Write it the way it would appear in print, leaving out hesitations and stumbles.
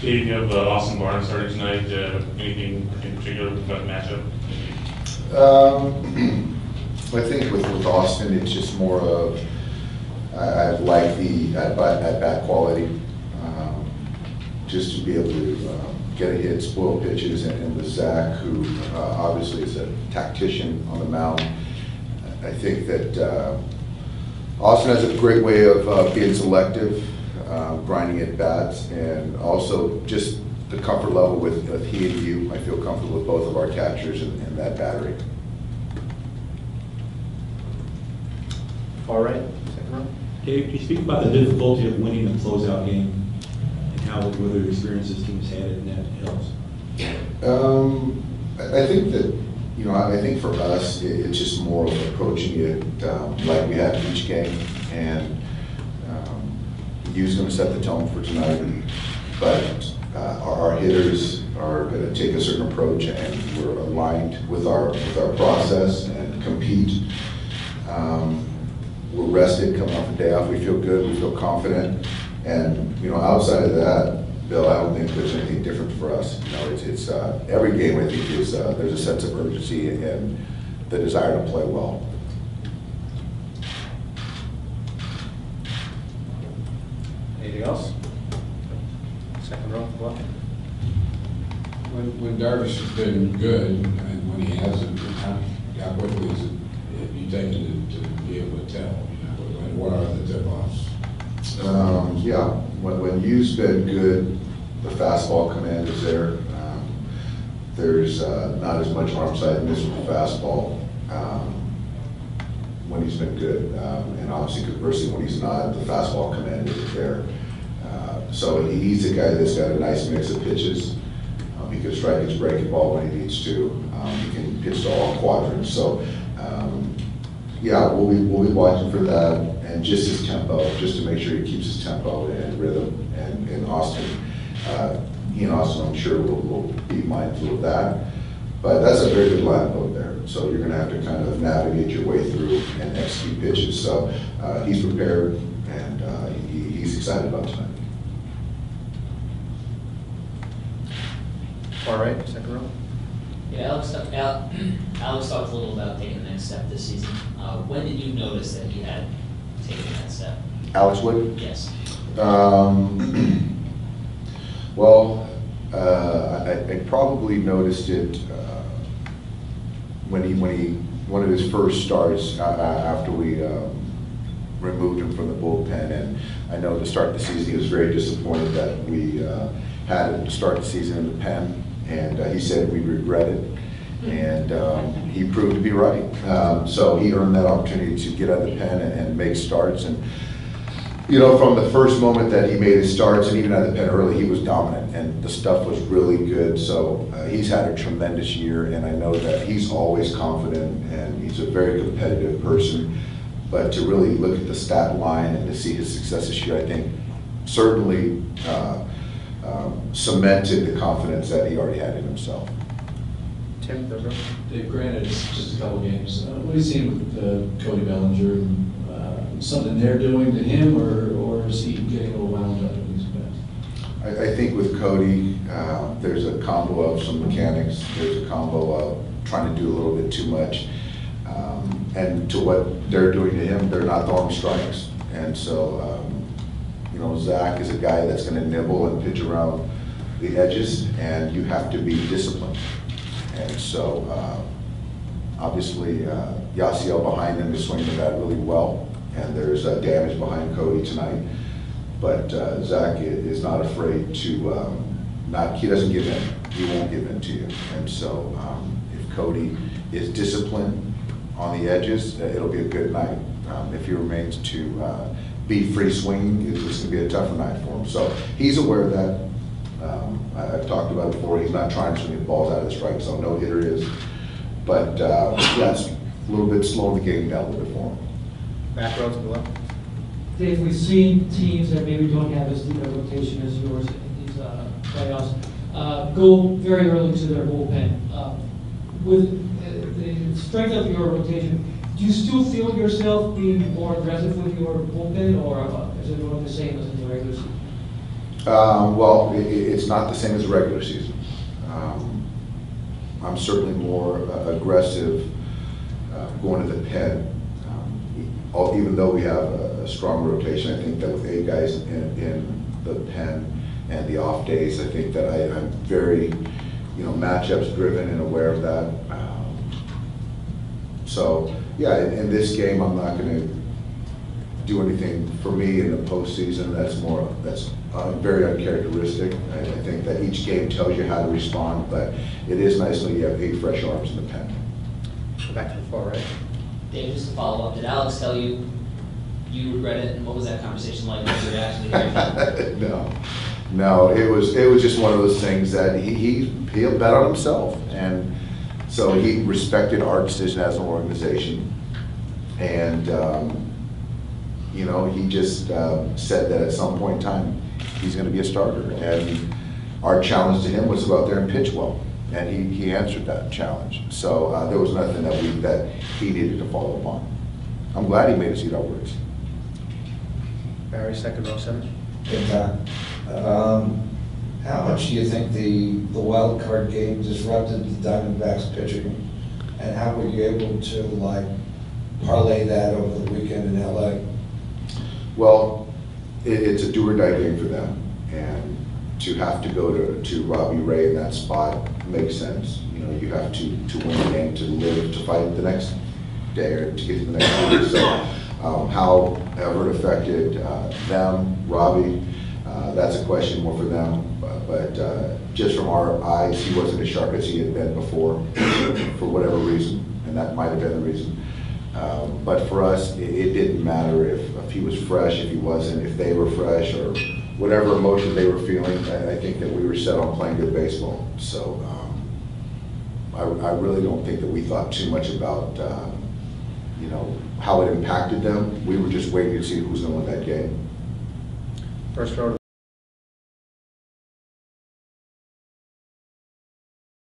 Dave, you have Austin Barnes starting tonight. Anything in particular with that matchup? I think with Austin, it's just more of I like the at-bat quality, just to be able to get a hit, spoil pitches, and with Zach, who obviously is a tactician on the mound. I think that Austin has a great way of being selective, grinding at bats, and also just the comfort level with he and you. I feel comfortable with both of our catchers and that battery. All right, second row. Dave, can you speak about the difficulty of winning a closeout game and how whether the experiences teams had it and that helps? I think that, you know, I think for us, it's just more of approaching it like we have each game, and U's going to set the tone for tonight, but our hitters are going to take a certain approach, and we're aligned with our process and compete. We're rested, coming off a day off. We feel good. We feel confident, and you know, outside of that, Bill, I don't think there's anything different for us. You know, it's every game I think is there's a sense of urgency and the desire to play well. Anything else? Second row, go ahead. When Darvish has been good, and when he hasn't, how quickly is it you taken to be able to tell? You know, what are the tip-offs? Yeah, when U's been good, the fastball command is there. There's not as much arm side miss with the fastball when he's been good, and obviously conversely when he's not, the fastball command isn't there. So he's a guy that's got a nice mix of pitches. He can strike his breaking ball when he needs to. He can pitch to all quadrants. So yeah, we'll be watching for that, and just his tempo, just to make sure he keeps his tempo and rhythm. And Austin, he and Austin, I'm sure will be mindful of that. But that's a very good lineup there. So you're going to have to kind of navigate your way through and execute pitches. So he's prepared, and he's excited about tonight. All right, second row. Yeah, Alex talked a little about taking the next step this season. When did you notice that he had taken that step? Alex Wood? Yes. Well, I probably noticed it when one of his first starts after we removed him from the bullpen, and I know to start the season he was very disappointed that we had him to start the season in the pen, and he said we regret it, and he proved to be right. So he earned that opportunity to get out of the pen and make starts, and you know, from the first moment that he made his starts and even out of the pen early, he was dominant, and the stuff was really good. So he's had a tremendous year, and I know that he's always confident, and he's a very competitive person. But to really look at the stat line and to see his success this year, I think certainly cemented the confidence that he already had in himself. Tim, third row. Dave, granted, it's just a couple games. What do you see with Cody Bellinger? Something they're doing to him, or is he getting a little wound up in these bats? I think with Cody, there's a combo of some mechanics. There's a combo of trying to do a little bit too much. And to what they're doing to him, they're not throwing strikes. And so, you know, Zach is a guy that's going to nibble and pitch around the edges, and you have to be disciplined. And so, obviously, Yasiel behind him is swinging the bat really well, and there's damage behind Cody tonight. But Zach is not afraid to he doesn't give in. He won't give in to you. And so, if Cody is disciplined on the edges, it'll be a good night. If he remains to be free swinging, it's going to be a tougher night for him. So he's aware of that. I've talked about it before. He's not trying to swing balls out of the strike zone. No hitter is. But yeah, it's a little bit slowing the game down a little bit for him. Back row to the left. Dave, we've seen teams that maybe don't have as deep a rotation as yours in these playoffs go very early to their bullpen. With the strength of your rotation, do you still feel yourself being more aggressive with your bullpen, or is it going the same as in the regular season? Well, it's not the same as the regular season. I'm certainly more aggressive going to the pen. Even though we have a strong rotation, I think that with 8 guys in the pen and the off days, I think that I'm very, matchups driven and aware of that. So, yeah, in this game, I'm not going to do anything for me in the postseason that's very uncharacteristic. I think that each game tells you how to respond, but it is nice when you have 8 fresh arms in the pen. Go back to the floor, right? Dave, just to follow up, did Alex tell you you regret it, and what was that conversation like? What was your reaction to hearing that? No, it was just one of those things that he'll bet on himself, and so he respected our decision as an organization, and he just said that at some point in time he's going to be a starter, and our challenge to him was to go out there and pitch well, and he answered that challenge. So there was nothing that he needed to follow up on. I'm glad he made us eat our words. Barry, second row center. How much do you think the wild card game disrupted the Diamondbacks pitching? And how were you able to parlay that over the weekend in LA? Well, it's a do or die game for them, and to have to go to Robbie Ray in that spot makes sense. You have to win the game to live, to fight the next day or to get to the next week. So however it affected them, Robbie, that's a question more for them. But just from our eyes, he wasn't as sharp as he had been before, for whatever reason, and that might have been the reason. But for us, it didn't matter if he was fresh, if he wasn't, if they were fresh, or whatever emotion they were feeling. I think that we were set on playing good baseball. So I really don't think that we thought too much about how it impacted them. We were just waiting to see who was going to win that game. First row.